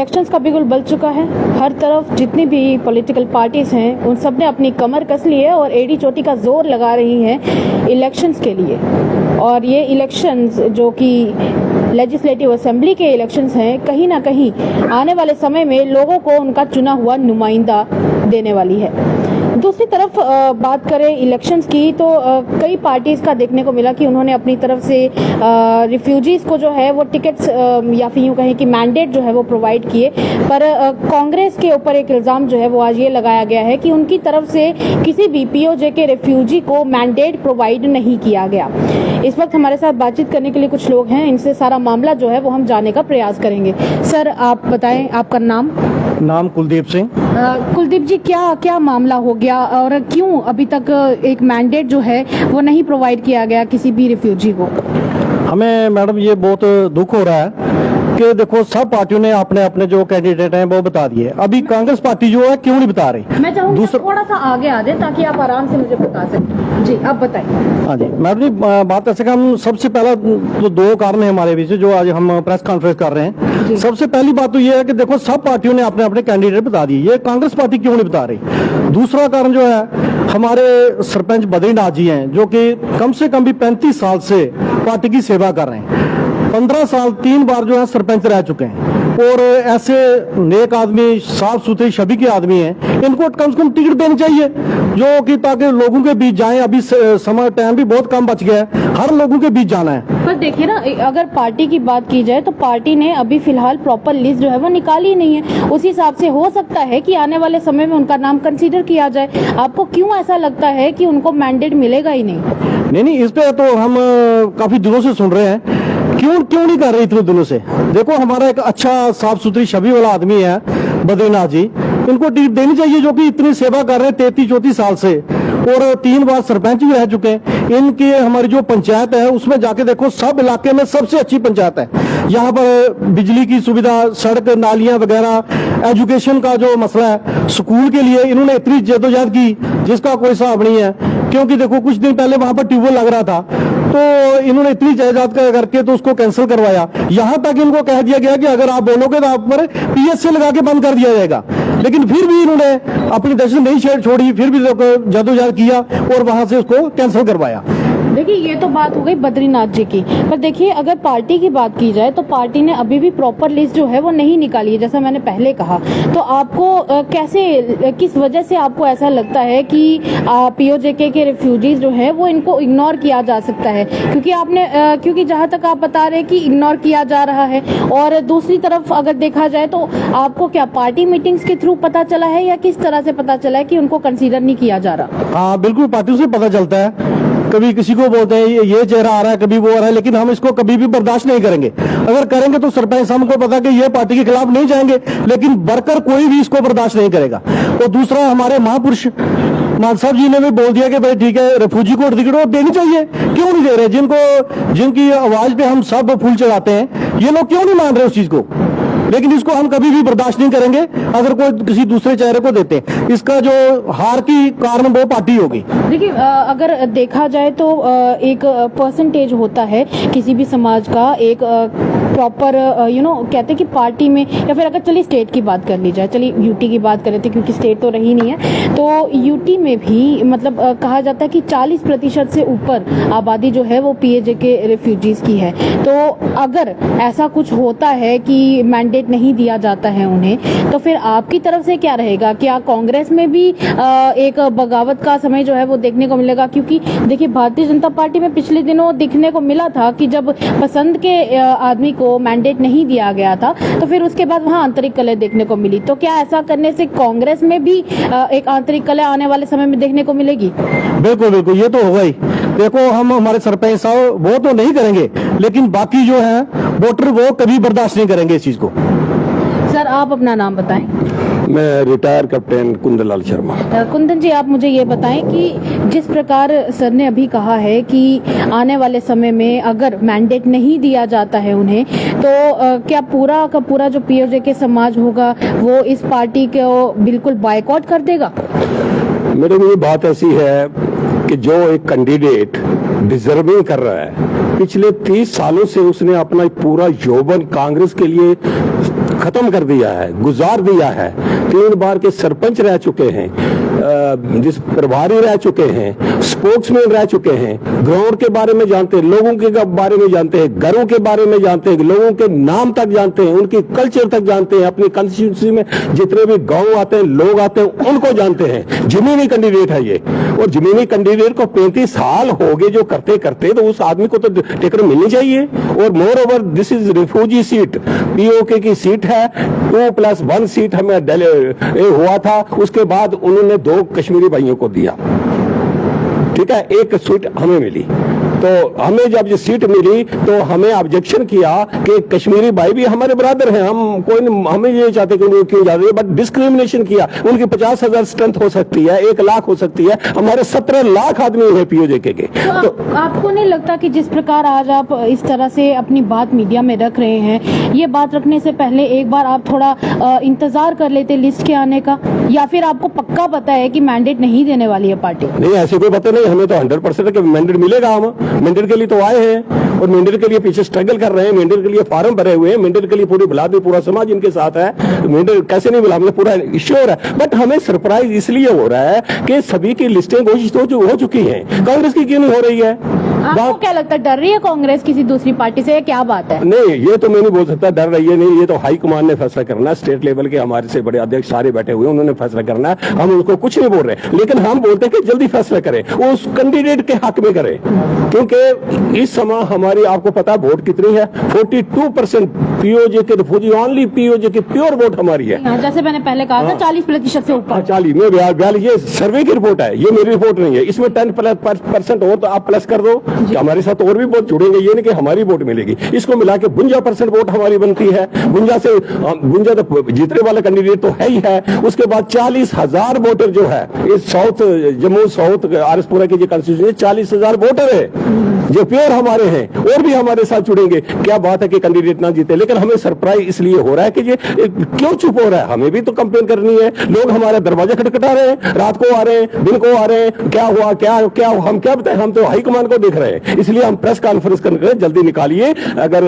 Elections का बिगुल बज चुका है। हर तरफ जितनी भी पॉलिटिकल पार्टीज हैं उन सब ने अपनी कमर कस ली है और एड़ी चोटी का जोर लगा रही हैं इलेक्शंस के लिए। और ये इलेक्शंस जो कि लेजिस्लेटिव असेंबली के इलेक्शंस हैं, कहीं ना कहीं आने वाले समय में लोगों को उनका चुना हुआ नुमाइंदा देने वाली है। दूसरी तरफ बात करें इलेक्शंस की तो कई पार्टीज का देखने को मिला कि उन्होंने अपनी तरफ से रिफ्यूजीज को जो है वो टिकट्स या फिर यूँ कहें कि मैंडेट जो है वो प्रोवाइड किए। पर कांग्रेस के ऊपर एक इल्ज़ाम जो है वो आज ये लगाया गया है कि उनकी तरफ से किसी भी पीओजे के रिफ्यूजी को मैंडेट प्रोवाइड नहीं किया गया। इस वक्त हमारे साथ बातचीत करने के लिए कुछ लोग हैं, इनसे सारा मामला जो है वो हम जानने का प्रयास करेंगे। सर आप बताएं, आपका नाम? कुलदीप सिंह। कुलदीप जी, क्या मामला हो गया और क्यों अभी तक एक मैंडेट जो है वो नहीं प्रोवाइड किया गया किसी भी रिफ्यूजी को? हमें मैडम ये बहुत दुख हो रहा है कि देखो सब पार्टियों ने अपने अपने जो कैंडिडेट हैं वो बता दिए, अभी कांग्रेस पार्टी जो है क्यों नहीं बता रही? मैं चाहूँगी थोड़ा सा आगे आ जाए ताकि आप आराम से मुझे बता सकें। जी आप बताइए। हाँ जी मैडम जी, बात ऐसे कि हम सबसे पहला तो दो कारण है हमारे बीच जो आज हम प्रेस कॉन्फ्रेंस कर रहे हैं। सबसे पहली बात तो ये है कि देखो सब पार्टियों ने अपने अपने कैंडिडेट बता दिए, ये कांग्रेस पार्टी क्यों नहीं बता रही? दूसरा कारण जो है हमारे सरपंच बद्रीनाथ जी हैं जो कि कम से कम भी 35 साल से पार्टी की सेवा कर रहे हैं, 15 साल 3 बार जो है सरपंच रह चुके हैं और ऐसे नेक आदमी, साफ सुथरे छवि के आदमी हैं, इनको कम से कम टिकट देनी चाहिए जो कि ताकि लोगों के बीच जाएं। अभी समय टाइम भी बहुत कम बच गया है, हर लोगों के बीच जाना है। पर देखिए ना, अगर पार्टी की बात की जाए तो पार्टी ने अभी फिलहाल प्रॉपर लिस्ट जो है वो निकाली नहीं है। उस हिसाब से हो सकता है कि आने वाले समय में उनका नाम कंसीडर किया जाए। आपको क्यों ऐसा लगता है कि उनको मैंडेट मिलेगा ही नहीं? नहीं, इस पे तो हम काफी दिनों से सुन रहे हैं, क्यों नहीं कर रहे इतने दिनों से? देखो हमारा एक अच्छा साफ सुथरी छवि वाला आदमी है बद्रीनाथ जी, इनको टिकट देनी चाहिए जो कि इतनी सेवा कर रहे हैं 33-34 साल से और 3 बार सरपंच भी रह चुके हैं। इनकी हमारी जो पंचायत है उसमें जाके देखो, सब इलाके में सबसे अच्छी पंचायत है। यहाँ पर बिजली की सुविधा, सड़क नालियां वगैरह, एजुकेशन का जो मसला है, स्कूल के लिए इन्होंने इतनी जद्दोजहद की जिसका कोई हिसाब नहीं है। क्योंकि देखो कुछ दिन पहले वहां पर ट्यूबवेल लग रहा था तो इन्होंने इतनी जद्दोजहद करके तो उसको कैंसिल करवाया। यहाँ तक इनको कह दिया गया कि अगर आप बोलोगे तो आप पर पीएससी लगा के बंद कर दिया जाएगा, लेकिन फिर भी इन्होंने अपनी दहशत नहीं छोड़ी, फिर भी जद्दोजहद किया और वहां से उसको कैंसिल करवाया। देखिए ये तो बात हो गई बद्रीनाथ जी की, पर देखिए अगर पार्टी की बात की जाए तो पार्टी ने अभी भी प्रॉपर लिस्ट जो है वो नहीं निकाली है, जैसा मैंने पहले कहा। तो आपको किस वजह से आपको ऐसा लगता है कि पीओजेके के रिफ्यूजीज जो है वो इनको इग्नोर किया जा सकता है? क्योंकि जहां तक आप बता रहे हैं कि इग्नोर किया जा रहा है, और दूसरी तरफ अगर देखा जाए तो आपको क्या पार्टी मीटिंग्स के थ्रू पता चला है या किस तरह से पता चला है कि उनको कंसीडर नहीं किया जा रहा? हाँ बिल्कुल, पार्टियों से पता चलता है। कभी किसी को बोलते हैं ये चेहरा आ रहा है, कभी वो आ रहा है, लेकिन हम इसको कभी भी बर्दाश्त नहीं करेंगे। अगर करेंगे तो सरपंच हमको पता कि ये पार्टी के खिलाफ नहीं जाएंगे, लेकिन वर्कर कोई भी इसको बर्दाश्त नहीं करेगा। और दूसरा, हमारे महापुरुष मान साहब जी ने भी बोल दिया कि भाई ठीक है, रिफ्यूजी को टिकट देनी चाहिए, क्यों नहीं दे रहे? जिनकी आवाज पे हम सब फूल चढ़ाते हैं, ये लोग क्यों नहीं मान रहे उस चीज को? लेकिन इसको हम कभी भी बर्दाश्त नहीं करेंगे अगर कोई किसी दूसरे चेहरे को देते हैं। इसका जो हार की कारण वो पार्टी होगी। देखिए अगर देखा जाए तो एक परसेंटेज होता है किसी भी समाज का, एक प्रॉपर कहते हैं कि पार्टी में, या फिर अगर चलिए स्टेट की बात कर ली जाए, चलिए यूटी की बात कर रहे थे क्योंकि स्टेट तो रही नहीं है, तो यूटी में भी मतलब कहा जाता है कि 40% से ऊपर आबादी जो है वो पीएजे के रिफ्यूजीज की है। तो अगर ऐसा कुछ होता है कि मैंडेट नहीं दिया जाता है उन्हें, तो फिर आपकी तरफ से क्या रहेगा? क्या कांग्रेस में भी एक बगावत का समय जो है वो देखने को मिलेगा? क्योंकि देखिए भारतीय जनता पार्टी में पिछले दिनों दिखने को मिला था कि जब पसंद के आदमी को मैंडेट नहीं दिया गया था तो फिर उसके बाद वहां आंतरिक कलह देखने को मिली। तो क्या ऐसा करने से कांग्रेस में भी एक आंतरिक कलह आने वाले समय में देखने को मिलेगी? बिल्कुल बिल्कुल, ये तो होगा ही। देखो हम हमारे सरपंच साहब वो तो नहीं करेंगे, लेकिन बाकी जो है वोटर वो कभी बर्दाश्त नहीं करेंगे इस चीज को। सर आप अपना नाम बताएं। मैं रिटायर कैप्टन कुंदन लाल शर्मा। कुंदन जी, आप मुझे ये बताएं कि जिस प्रकार सर ने अभी कहा है कि आने वाले समय में अगर मैंडेट नहीं दिया जाता है उन्हें, तो क्या पूरा का पूरा जो पीओजे के समाज होगा वो इस पार्टी को बिल्कुल बायकॉट कर देगा? मेरे लिए बात ऐसी है कि जो एक कैंडिडेट डिजर्विंग कर रहा है, पिछले 30 सालों से उसने अपना पूरा यौवन कांग्रेस के लिए खत्म कर दिया है, गुजार दिया है। 3 बार के सरपंच रह चुके हैं, जिस प्रभारी रह चुके हैं, स्पोक्समैन रह चुके हैं, ग्राउंड के बारे में जानते हैं, लोगों के बारे में जानते हैं, घरों के बारे में जानते हैं, लोगों के नाम तक जानते हैं, उनकी कल्चर तक जानते हैं, अपनी कंस्टिट्यूंसी में जितने भी गांव आते हैं, लोग आते हैं, उनको जानते हैं। जमीनी कैंडिडेट है ये, और जमीनी कैंडिडेट को 35 साल हो गए जो करते करते, तो उस आदमी को तो टिकट मिलनी चाहिए। और more over this is refugee seat, PoK की सीट है, 2+1 सीट हमें हुआ था। उसके बाद उन्होंने 2 कश्मीरी भाइयों को दिया, ठीक है, 1 सीट हमें मिली। तो हमें जब ये सीट मिली तो हमें ऑब्जेक्शन किया कि कश्मीरी भाई भी हमारे बराबर हैं, हम कोई हमें ये चाहते कि वो क्यों जा रहे हैं, बट डिस्क्रिमिनेशन किया। उनकी 50,000 स्ट्रेंथ हो सकती है, 1 लाख हो सकती है, हमारे 17 लाख आदमी हैं पीओजेके के। तो आपको नहीं लगता कि जिस प्रकार आज आप इस तरह से अपनी बात मीडिया में रख रहे हैं, ये बात रखने से पहले एक बार आप थोड़ा इंतजार कर लेते लिस्ट के आने का, या फिर आपको पक्का पता है कि मैंडेट नहीं देने वाली है पार्टी? नहीं, ऐसे कोई पता नहीं, हमें तो 100% मैंडेट मिलेगा। हम मैंडेट के लिए तो आए हैं और मैंडेट के लिए पीछे स्ट्रगल कर रहे हैं, मैंडेट के लिए फॉर्म भरे हुए हैं, मैंडेट के लिए पूरी बिलाद पूरा समाज इनके साथ है, मैंडेट कैसे नहीं मिला, हमें पूरा श्योर है। बट हमें सरप्राइज इसलिए हो रहा है कि सभी की लिस्टें घोषित हो चुकी हैं, कांग्रेस की क्यों नहीं हो रही है? आपको क्या लगता है, डर रही है कांग्रेस किसी दूसरी पार्टी से, क्या बात है? नहीं, ये तो मैं नहीं बोल सकता डर रही है, नहीं, ये तो हाईकमान ने फैसला करना है। स्टेट लेवल के हमारे से बड़े अध्यक्ष सारे बैठे हुए हैं, उन्होंने फैसला करना है, हम उनको कुछ नहीं बोल रहे, लेकिन हम बोलते हैं कि जल्दी फैसला करें, वो उस कैंडिडेट के हक में करें, क्योंकि इस समय हमारी, आपको पता है वोट कितनी है, 42% पीओजे के रिफ्यूजी, ओनली पीओजे की प्योर वोट हमारी है। जैसे मैंने पहले कहा था 40% से ऊपर। 40 में 42, ये सर्वे की रिपोर्ट है, ये मेरी रिपोर्ट नहीं है। इसमें 10% और तो आप प्लस कर दो, हमारे साथ और भी वोट जुड़ेंगे, ये नहीं कि हमारी वोट मिलेगी। इसको मिला के 52% वोट हमारी बनती है। 52 तो जीतने वाला कैंडिडेट तो है ही है। उसके बाद 40,000 वोटर जो है इस साउथ जम्मू साउथ आरएसपुरा की जो कॉन्स्टिट्यूंसी 40,000 वोटर है जो प्योर हमारे हैं, और भी हमारे साथ जुड़ेंगे। क्या बात है कि कैंडिडेट ना जीते, लेकिन हमें सरप्राइज इसलिए हो रहा है कि ये क्यों चुप हो रहा है। हमें भी तो कंपेन करनी है, लोग हमारे दरवाजे खटखटा रहे हैं, रात को आ रहे हैं, दिन को आ रहे हैं, क्या हुआ क्या हुआ, हम क्या बताएं, हम तो हाईकमान को देख रहे हैं। इसलिए हम प्रेस कॉन्फ्रेंस कर रहे हैं, जल्दी निकालिए। अगर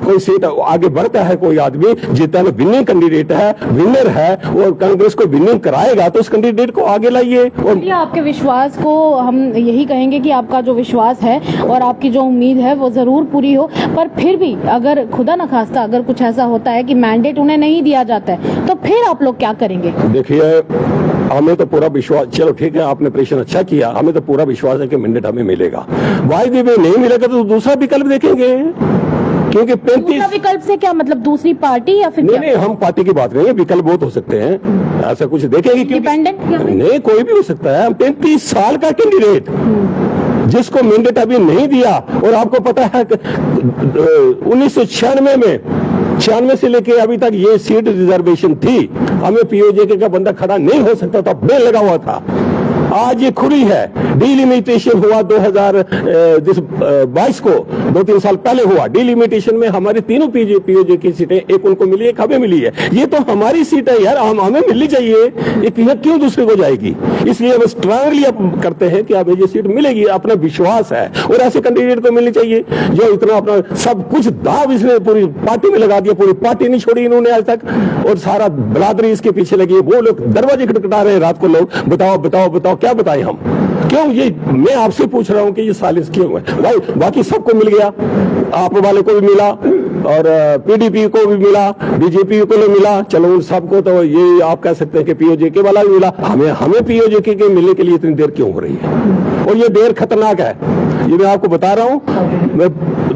कोई सीट आगे बढ़ता है, कोई आदमी जीता है, विनिंग कैंडिडेट है, विनर है, और कांग्रेस को विनिंग कराएगा, तो उस कैंडिडेट को आगे लाइए। और आपके विश्वास को हम यही कहेंगे कि आपका जो विश्वास है और आपकी जो उम्मीद है वो जरूर पूरी हो, पर फिर भी अगर खुदा न खास्ता अगर कुछ ऐसा होता है कि मैंडेट उन्हें नहीं दिया जाता है, तो फिर आप लोग क्या करेंगे? देखिए, हमें तो पूरा विश्वास, चलो ठीक है, आपने ऑपरेशन अच्छा किया, हमें तो पूरा विश्वास है कि मैंडेट हमें मिलेगा। वायदे में नहीं मिलेगा तो दूसरा विकल्प देखेंगे, क्योंकि 35 विकल्प से क्या मतलब, दूसरी पार्टी या फिर नहीं, हम पार्टी की बात नहीं है, विकल्प बहुत हो सकते हैं, ऐसा कुछ देखेंगे। इंडिपेंडेंट नहीं, कोई भी हो सकता है। 35 साल का कैंडिडेट जिसको मैंडेट अभी नहीं दिया, और आपको पता है 1996 में 96 से लेके अभी तक ये सीट रिजर्वेशन थी, हमें पीओजेके का बंदा खड़ा नहीं हो सकता था, बेल लगा हुआ था। आज ये खुली है। डिलिमिटेशन हुआ 2022 को, 2-3 साल पहले हुआ। डिलिमिटेशन में हमारी तीनों पीओजे की सीटें, एक उनको मिली, एक हमें मिली है। ये तो हमारी सीट है यार, हमें मिलनी चाहिए, ये क्यों दूसरे को जाएगी? इसलिए हम स्ट्रांगली करते हैं कि हमें ये सीट मिलेगी, अपना विश्वास है, और ऐसे कैंडिडेट को मिलनी चाहिए जो इतना अपना सब कुछ दाव इसने पूरी पार्टी में लगा दिया, पूरी पार्टी नहीं छोड़ी इन्होंने आज तक, और सारा बलादरी इसके पीछे लगी है। वो लोग दरवाजे खटखटा रहे हैं रात को, लोग बताओ बताओ बताओ, क्या बताएं हम? क्यों? ये मैं आपसे पूछ रहा हूं कि ये सालिश क्यों है भाई? बाकी सबको मिल गया, आप वाले को भी मिला, और पीडीपी को भी मिला, बीजेपी को भी मिला, चलो उन सबको तो ये आप कह सकते हैं कि पीओजेके वाला भी मिला, हमें पीओजेके के मिलने के लिए इतनी देर क्यों हो रही है? और ये देर खतरनाक है, ये मैं आपको बता रहा हूं, मैं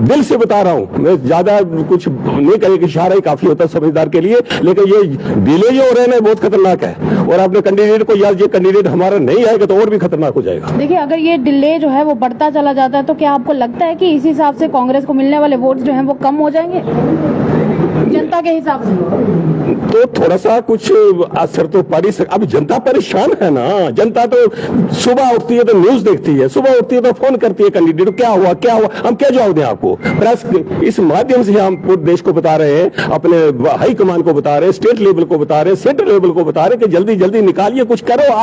दिल से बता रहा हूं। मैं ज्यादा कुछ नहीं करेगा, इशारा ही काफी होता है समझदार के लिए, लेकिन ये डिले जो हो रहे हैं बहुत खतरनाक है। और अपने कैंडिडेट को, यार ये कैंडिडेट हमारा नहीं आएगा तो और भी खतरनाक हो जाएगा। देखिए, अगर ये डिले जो है वो बढ़ता चला जाता है, तो क्या आपको लगता है कि इस हिसाब से कांग्रेस को मिलने वाले वोट जो हैं वो कम हो जाएंगे जनता के हिसाब से? तो थोड़ा सा कुछ असर तो पड़ ही सकता। अब जनता परेशान है ना, जनता तो सुबह उठती है तो न्यूज देखती है, सुबह उठती है तो फोन करती है कैंडिडेट को, क्या हुआ क्या हुआ, हम क्या जवाब दें आपको? प्रेस इस माध्यम से हम पूरे देश को बता रहे हैं, अपने हाई कमान को बता रहे हैं, स्टेट लेवल को बता रहे हैं, सेंट्रल लेवल को बता रहे हैं कि जल्दी जल्दी निकालिए, कुछ करो,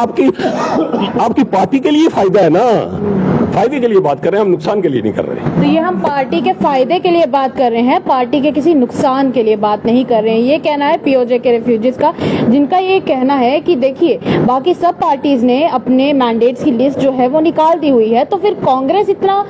आपकी पार्टी के लिए फायदा है ना। फायदे के लिए बात कर रहे हैं, हम नुकसान के लिए नहीं कर रहे। तो ये हम पार्टी के फायदे के लिए बात कर रहे हैं, पार्टी के किसी नुकसान के लिए बात नहीं कर रहे हैं। ये कहना है पीओजे के रेफ्यूजीज का, जिनका ये कहना है कि देखिए बाकी सब पार्टीज ने अपने मैंडेट्स की लिस्ट जो है वो निकाल दी हुई है, तो फिर कांग्रेस इतना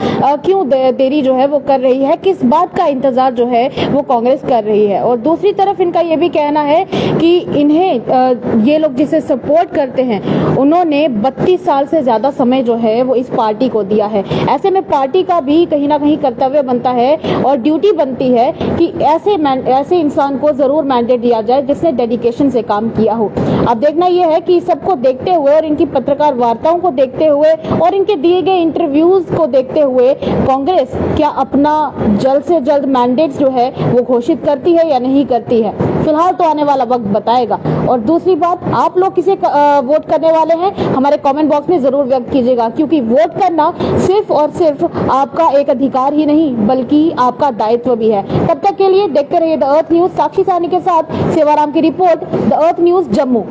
क्यों देरी जो है वो कर रही है, किस बात का इंतजार जो है वो कांग्रेस कर रही है। और दूसरी तरफ इनका ये भी कहना है कि इन्हें ये लोग जिसे सपोर्ट करते हैं उन्होंने 32 साल से ज्यादा समय जो है वो इस पार्टी को दिया है। ऐसे में पार्टी का भी कहीं ना कहीं कर्तव्य बनता है और ड्यूटी बनती है कि ऐसे इंसान को जरूर मैंडेट दिया जाए जिसने डेडिकेशन से काम किया हो। अब देखना यह है कि सबको देखते हुए और इनकी पत्रकार वार्ताओं को देखते हुए और इनके दिए गए इंटरव्यूज को देखते हुए कांग्रेस क्या अपना जल्द से जल्द मैंडेट जो है वो घोषित करती है या नहीं करती है। फिलहाल तो आने वाला वक्त बताएगा। और दूसरी बात, आप लोग किसे वोट करने वाले हैं हमारे कमेंट बॉक्स में जरूर व्यक्त कीजिएगा, क्योंकि वोट करना सिर्फ और सिर्फ आपका एक अधिकार ही नहीं बल्कि आपका दायित्व भी है। तब तक के लिए देखते रहिए द अर्थ न्यूज। साक्षी सानी के साथ सेवाराम की report, the earth news Jammu.